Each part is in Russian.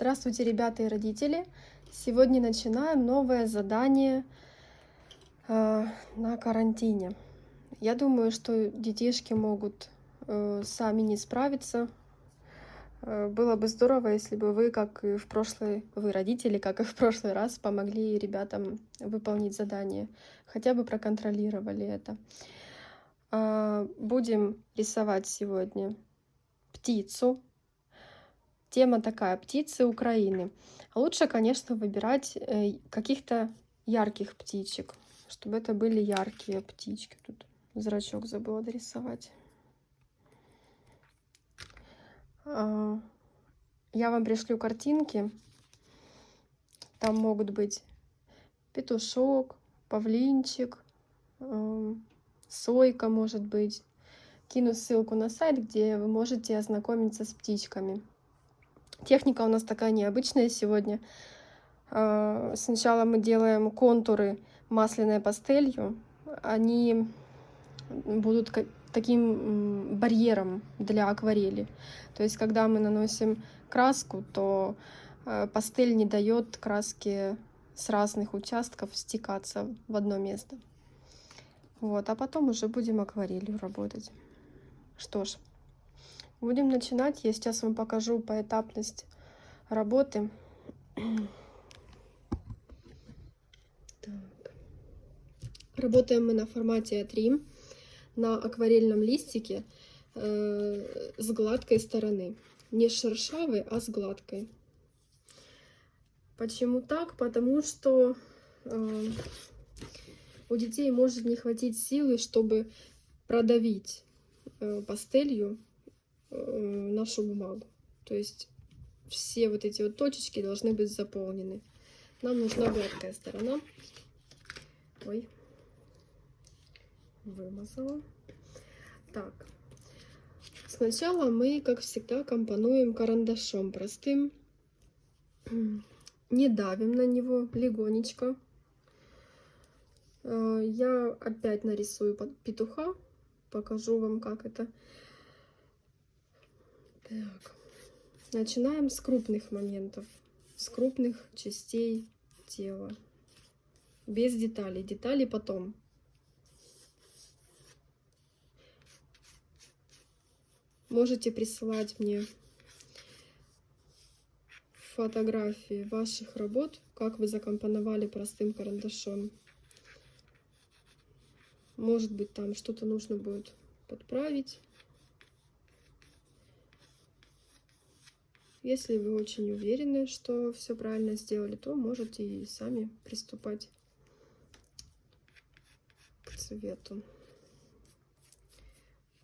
Здравствуйте, ребята и родители! Сегодня начинаем новое задание на карантине. Я думаю, что детишки могут сами не справиться. Было бы здорово, если бы вы, вы родители, как и в прошлый раз, помогли ребятам выполнить задание, хотя бы проконтролировали это. Будем рисовать сегодня птицу. Тема такая: птицы Украины. Лучше, конечно, выбирать каких-то ярких птичек, чтобы это были яркие птички. Тут зрачок забыла дорисовать. Я вам пришлю картинки. Там могут быть петушок, павлинчик, сойка, может быть. Кину ссылку на сайт, где вы можете ознакомиться с птичками. Техника у нас такая необычная сегодня. Сначала мы делаем контуры масляной пастелью. Они будут таким барьером для акварели. То есть, когда мы наносим краску, то пастель не дает краске с разных участков стекаться в одно место. Вот, а потом уже будем акварелью работать. Что ж, будем начинать. Я сейчас вам покажу поэтапность работы. Так. Работаем мы на формате А3 на акварельном листике с гладкой стороны. Не шершавой, а с гладкой. Почему так? Потому что у детей может не хватить силы, чтобы продавить пастелью нашу бумагу. То есть все вот эти вот точечки должны быть заполнены. Нам нужна гладкая сторона. Ой, вымазала. Так, сначала мы, как всегда, компонуем карандашом простым. Не давим на него, легонечко. Я опять нарисую петуха. Покажу вам, как это. Так. Начинаем с крупных моментов, с крупных частей тела. Без деталей. Детали потом. Можете присылать мне фотографии ваших работ, как вы закомпоновали простым карандашом. Может быть, там что-то нужно будет подправить. Если вы очень уверены, что все правильно сделали, то можете и сами приступать к цвету.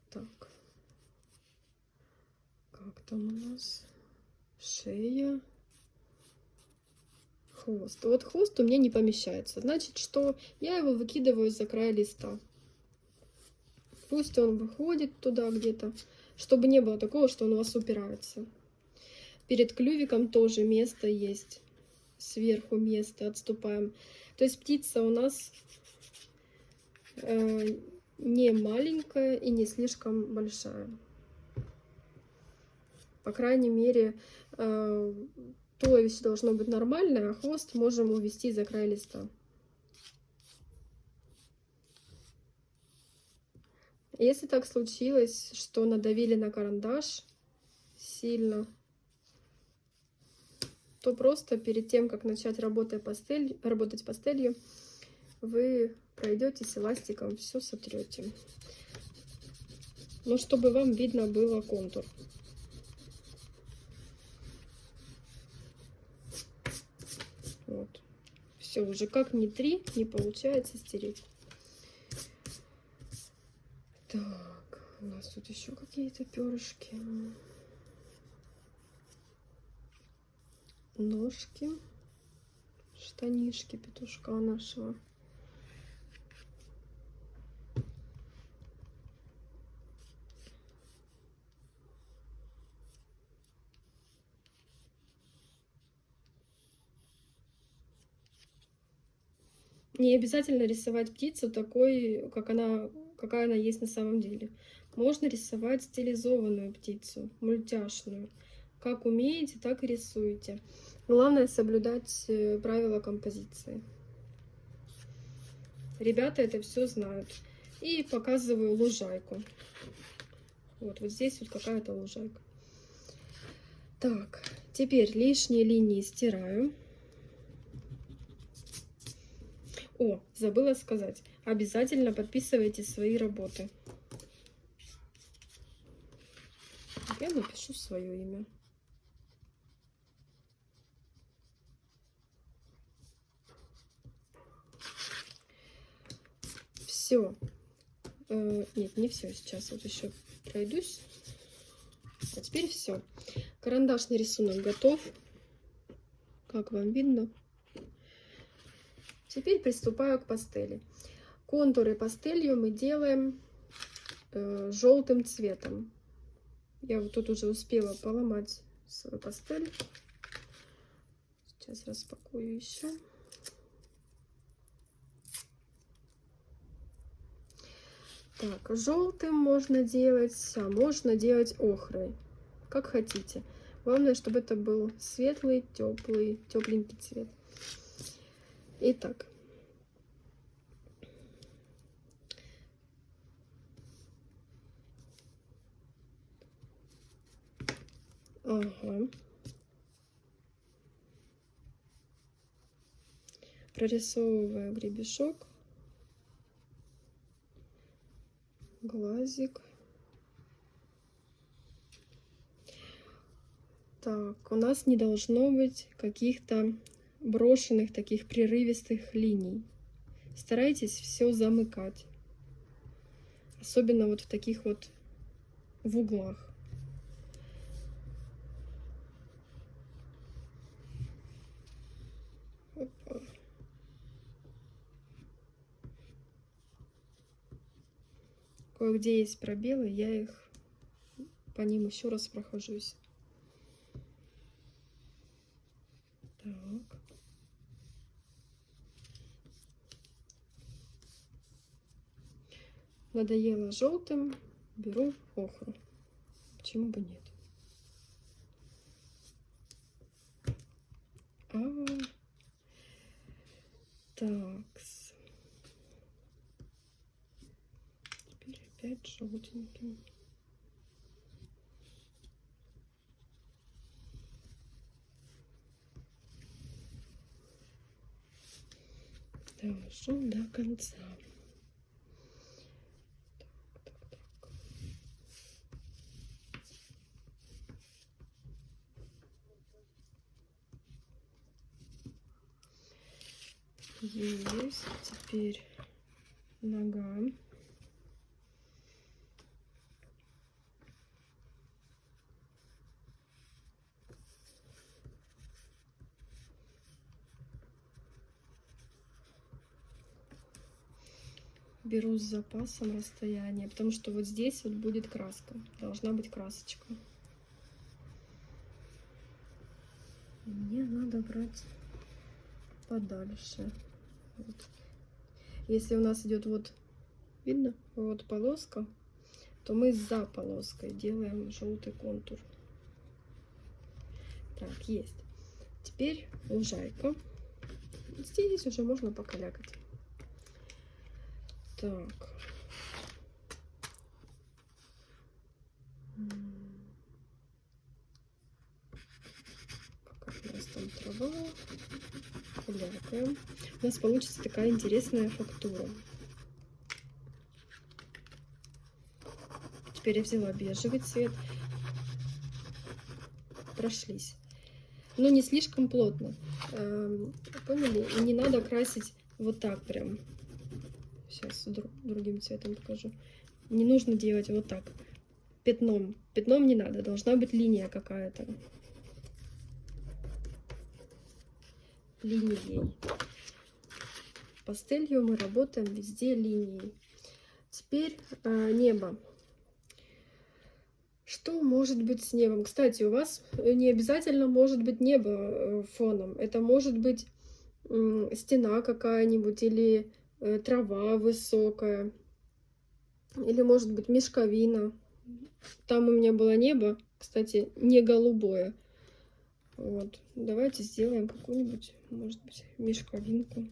Так. Как там у нас? Шея. Хвост. Вот хвост у меня не помещается. Значит, что я его выкидываю за край листа. Пусть он выходит туда где-то, чтобы не было такого, что он у вас упирается. Перед клювиком тоже место есть. Сверху место отступаем. То есть птица у нас не маленькая и не слишком большая. По крайней мере, туловище должно быть нормальное, а хвост можем увести за край листа. Если так случилось, что надавили на карандаш сильно, то просто перед тем, как начать работать пастелью, вы пройдетесь эластиком, все сотрете. Но чтобы вам видно было контур. Вот. Все, уже как ни три, не получается стереть. Так, у нас тут еще какие-то перышки. Ножки, штанишки петушка нашего. Не обязательно рисовать птицу такой, какая она есть на самом деле. Можно рисовать стилизованную птицу, мультяшную. Как умеете, так и рисуете. Главное соблюдать правила композиции. Ребята это все знают. И показываю лужайку. Вот здесь вот какая-то лужайка. Так, теперь лишние линии стираю. О, забыла сказать. Обязательно подписывайте свои работы. Я напишу свое имя. Все. Нет, не все. Сейчас вот еще пройдусь. А теперь все. Карандашный рисунок готов. Как вам видно? Теперь приступаю к пастели. Контуры пастелью мы делаем желтым цветом. Я вот тут уже успела поломать свою пастель. Сейчас распакую еще. Так, желтым можно делать, а можно делать охрой, как хотите. Главное, чтобы это был светлый, теплый, тепленький цвет. Итак. Ага. Прорисовываю гребешок, глазик. Так, у нас не должно быть каких-то брошенных таких прерывистых линий. Старайтесь все замыкать. Особенно вот в таких вот в углах. Опа. Кое-где есть пробелы, я их по ним еще раз прохожусь. Так. Надоело желтым, беру охру. Почему бы нет? Так. Теперь опять желтеньким. Довожу до конца. Так. Есть. Теперь нога. Беру с запасом расстояние, потому что вот здесь вот будет краска. Должна быть красочка. Мне надо брать подальше. Вот. Если у нас идет вот, видно, вот полоска, то мы за полоской делаем желтый контур. Так, есть. Теперь лужайка. Здесь уже можно покалякать. Так. Какая у нас там трава. Калякаем. У нас получится такая интересная фактура. Теперь я взяла бежевый цвет. Прошлись. Но не слишком плотно. Поняли? И не надо красить вот так прям. Сейчас другим цветом покажу. Не нужно делать вот так. Пятном. Пятном не надо. Должна быть линия какая-то. Линией. Пастелью мы работаем везде линией. Теперь небо. Что может быть с небом? Кстати, у вас не обязательно может быть небо фоном. Это может быть стена какая-нибудь или трава высокая. Или может быть мешковина. Там у меня было небо, Кстати, не голубое. Вот. Давайте сделаем какую-нибудь, может быть, мешковинку.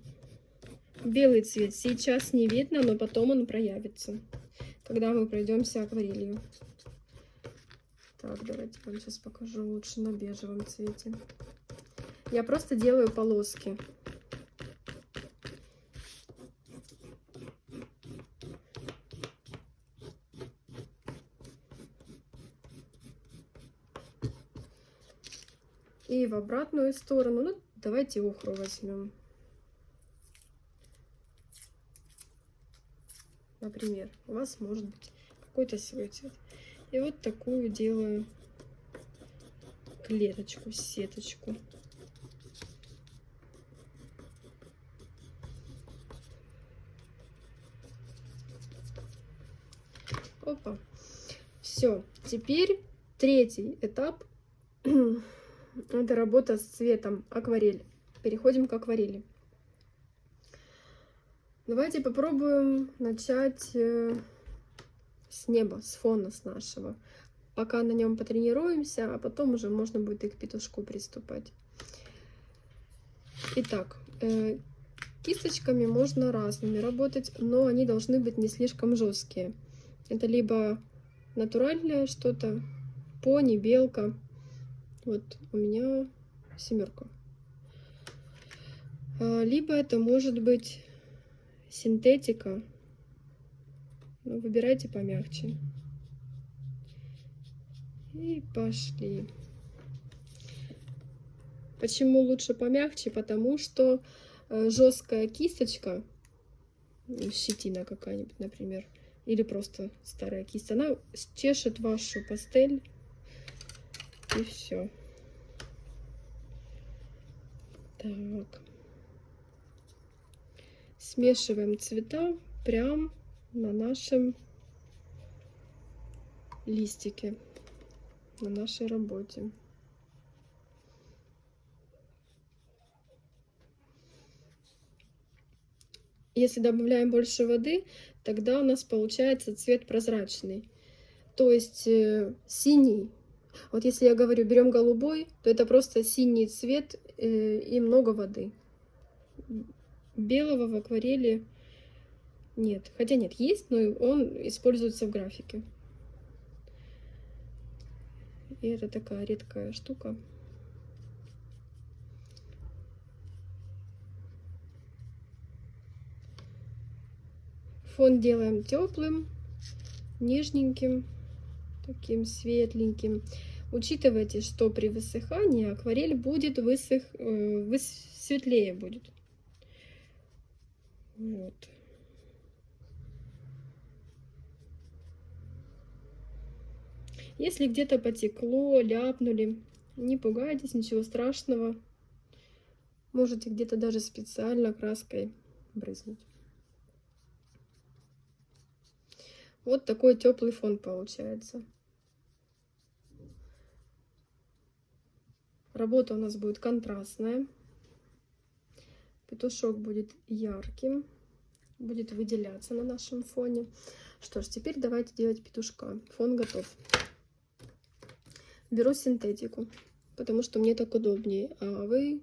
Белый цвет сейчас не видно, но потом он проявится, когда мы пройдемся акварелью. Так, давайте я вам сейчас покажу лучше на бежевом цвете. Я просто делаю полоски. И в обратную сторону, ну, давайте охру возьмем. Например, у вас может быть какой-то свой цвет. И вот такую делаю клеточку, сеточку. Опа. Все. Теперь третий этап. Это работа с цветом акварель. Переходим к акварели. Давайте попробуем начать с неба, с фона с нашего. Пока на нем потренируемся, а потом уже можно будет и к петушку приступать. Итак, кисточками можно разными работать, но они должны быть не слишком жесткие. Это либо натуральное что-то, пони, белка. Вот у меня 7. Либо это может быть синтетика. Ну, выбирайте помягче. И пошли. Почему лучше помягче? Потому что жесткая кисточка, щетина какая-нибудь, например, или просто старая кисть, она чешет вашу пастель, и все. Так. Смешиваем цвета прям на нашем листике, на нашей работе. Если добавляем больше воды, тогда у нас получается цвет прозрачный. То есть синий. Вот если я говорю, берем голубой, то это просто синий цвет и много воды. Белого в акварели нет. Хотя нет, есть, но он используется в графике. И это такая редкая штука. Фон делаем теплым, нежненьким, таким светленьким. Учитывайте, что при высыхании акварель будет светлее будет. Вот. Если где-то потекло, ляпнули, не пугайтесь, ничего страшного. Можете где-то даже специально краской брызнуть. Вот такой теплый фон получается. Работа у нас будет контрастная. Петушок будет ярким, будет выделяться на нашем фоне. Что ж, теперь давайте делать петушка. Фон готов. Беру синтетику, потому что мне так удобнее, а вы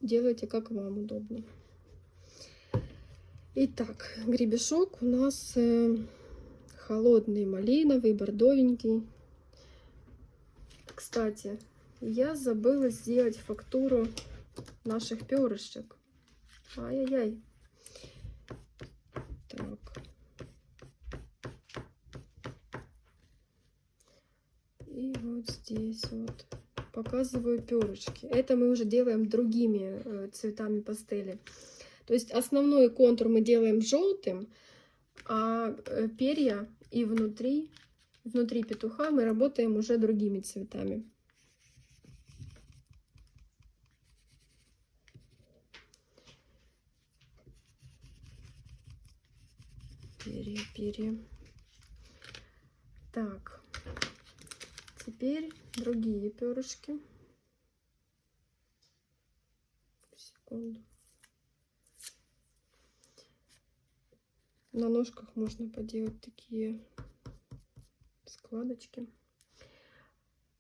делайте как вам удобно. Итак, гребешок у нас холодный, малиновый, бордовенький. Кстати, я забыла сделать фактуру наших перышек. Ай-яй-яй. Так. И вот здесь вот показываю перышки. Это мы уже делаем другими цветами пастели. То есть основной контур мы делаем желтым, а перья и внутри петуха мы работаем уже другими цветами. Перья. Так, теперь другие перышки. Секунду. На ножках можно поделать такие складочки.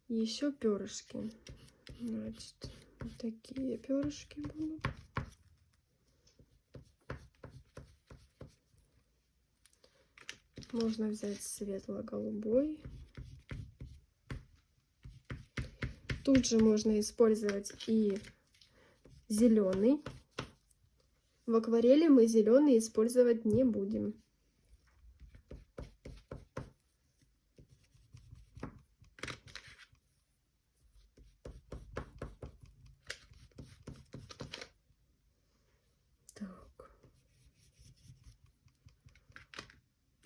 Еще перышки. Значит, вот такие перышки будут. Можно взять светло-голубой. Тут же можно использовать и зеленый. В акварели мы зеленый использовать не будем. Так.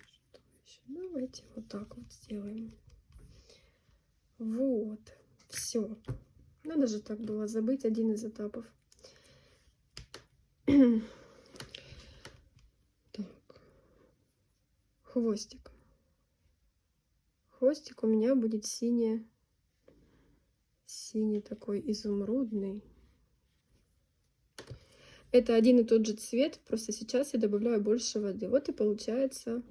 Что еще? Давайте вот так вот сделаем. Вот. Все. Надо же так было забыть один из этапов. Так. Хвостик. Хвостик у меня будет синий такой изумрудный. Это один и тот же цвет, просто сейчас я добавляю больше воды. Вот и получается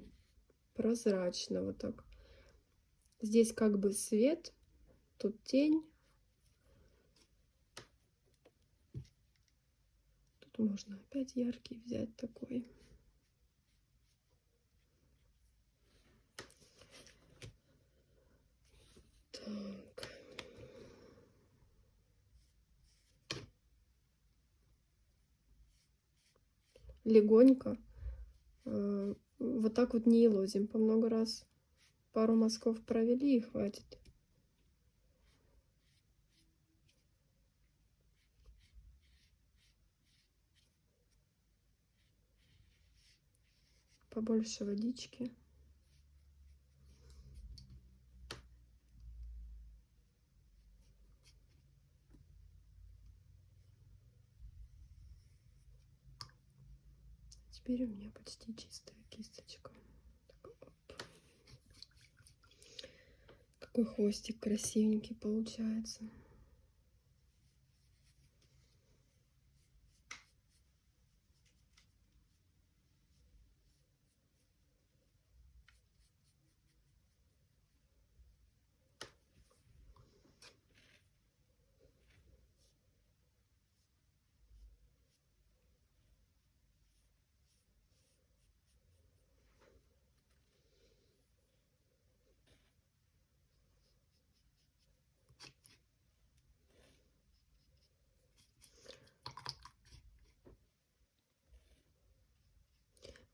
прозрачно вот так. Здесь как бы свет, тут тень. Тут можно опять яркий взять такой. Так. Легонько. Вот так вот не елозим по много раз. Пару мазков провели и хватит. Побольше водички. Теперь у меня почти чистая кисточка. Так, оп. Какой хвостик красивенький получается.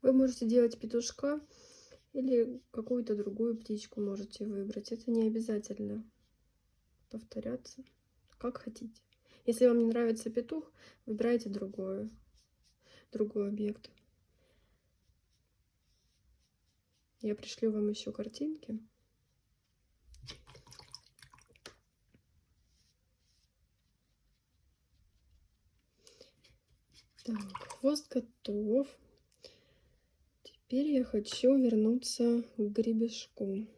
Вы можете делать петушка или какую-то другую птичку можете выбрать. Это не обязательно повторяться, как хотите. Если вам не нравится петух, выбирайте другой объект. Я пришлю вам еще картинки. Так, хвост готов. Теперь я хочу вернуться к гребешку.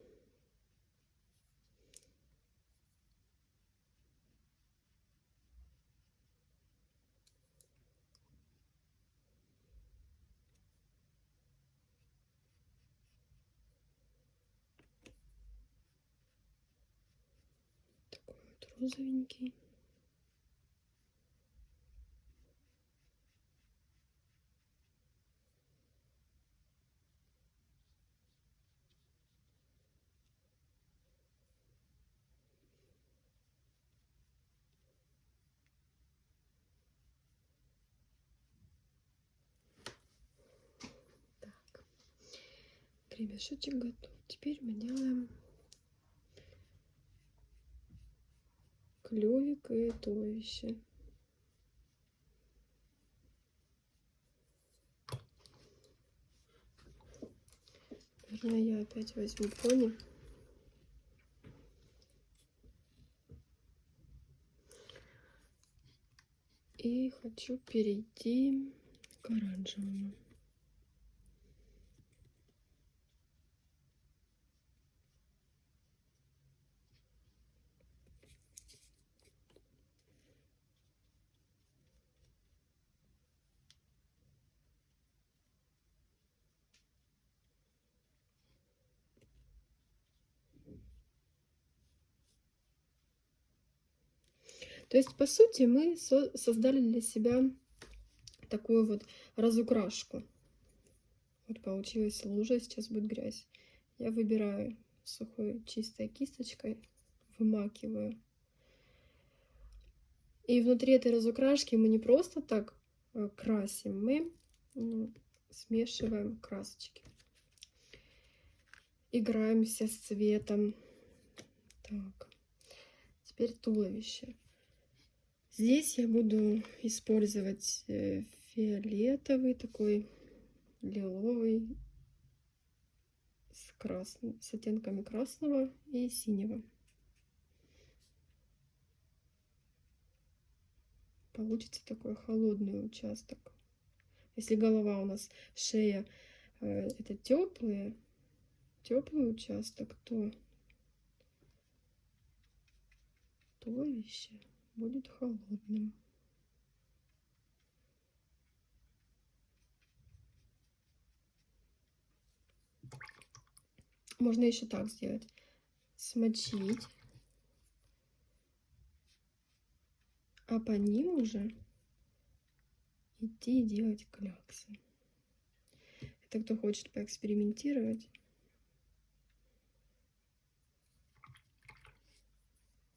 Такой вот розовенький. Гребешочек готов. Теперь мы делаем клювик и туловище. Наверное, я опять возьму пони. И хочу перейти к оранжевому. То есть, по сути, мы создали для себя такую вот разукрашку. Вот получилась лужа, сейчас будет грязь. Я выбираю сухой чистой кисточкой, вымакиваю. И внутри этой разукрашки мы не просто так красим, мы смешиваем красочки. Играемся с цветом. Так, теперь туловище. Здесь я буду использовать фиолетовый, такой лиловый, с оттенками красного и синего. Получится такой холодный участок. Если голова у нас, шея, это теплый участок, то туловище будет холодным. Можно еще так сделать. Смочить. А по ним уже идти и делать кляксы. Это кто хочет поэкспериментировать.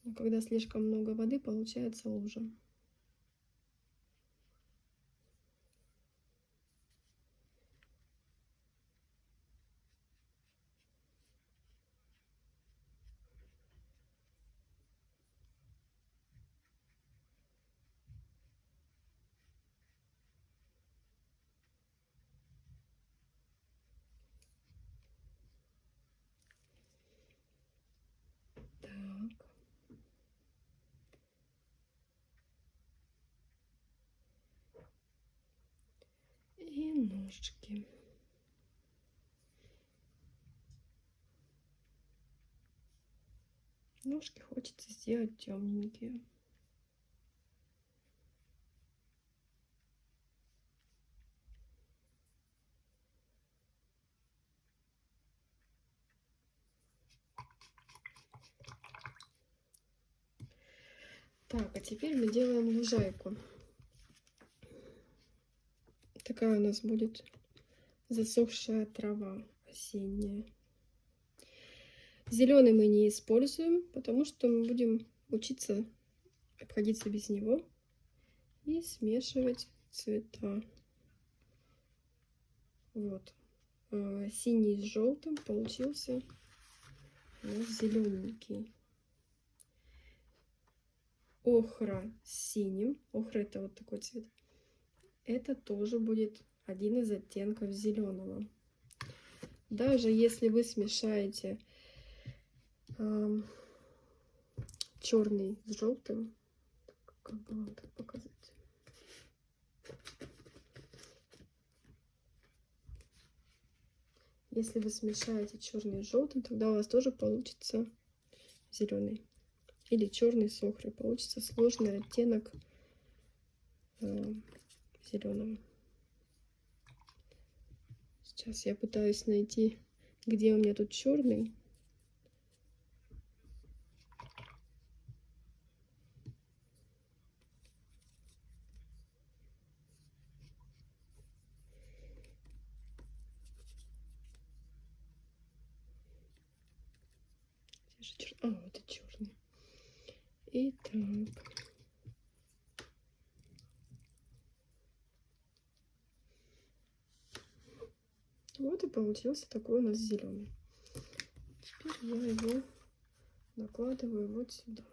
Но когда слишком много воды, получается лужа. Так. И ножки. Ножки хочется сделать темненькие. Так, а теперь мы делаем лужайку. Такая у нас будет засохшая трава осенняя. Зеленый мы не используем, потому что мы будем учиться обходиться без него и смешивать цвета. Вот. Синий с желтым получился у нас зелененький. Охра с синим. Охра — это вот такой цвет. Это тоже будет один из оттенков зеленого. Даже если вы смешаете черный с желтым, как бы вам так показать. Если вы смешаете черный с желтым, тогда у вас тоже получится зеленый. Или черный с охрой. Получится сложный оттенок зеленого. Сейчас я пытаюсь найти, где у меня тут черный. А, вот и черный. Итак. Вот и получился такой у нас зеленый. Теперь я его накладываю вот сюда.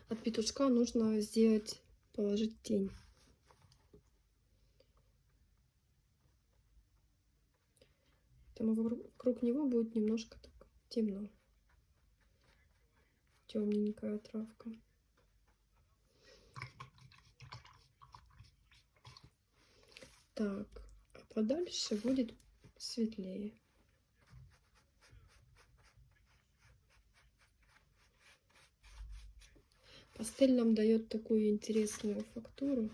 От петушка нужно положить тень. Поэтому вокруг него будет немножко так темно. Темненькая травка. Так, а подальше будет светлее. Пастель нам дает такую интересную фактуру.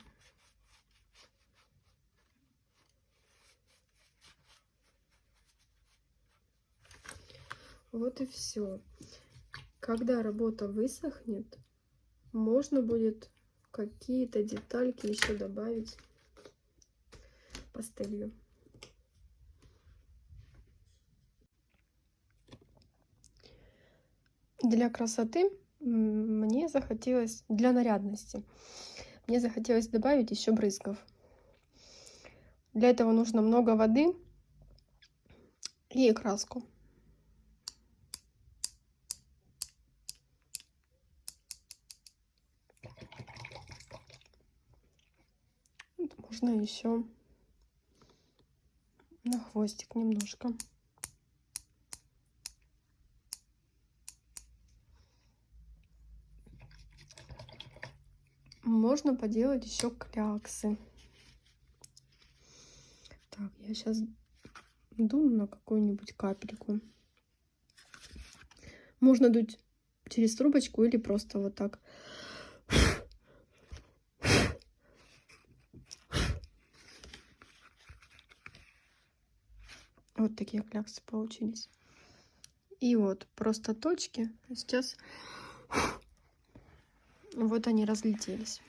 Вот и все. Когда работа высохнет, можно будет какие-то детальки еще добавить пастелью. Для красоты мне захотелось, для нарядности, мне захотелось добавить еще брызгов. Для этого нужно много воды и краску. Вот можно еще на хвостик немножко. Можно поделать еще кляксы. Так, я сейчас дуну на какую-нибудь капельку. Можно дуть через трубочку или просто вот так. Вот такие кляксы получились. И вот просто точки. Сейчас вот они разлетелись.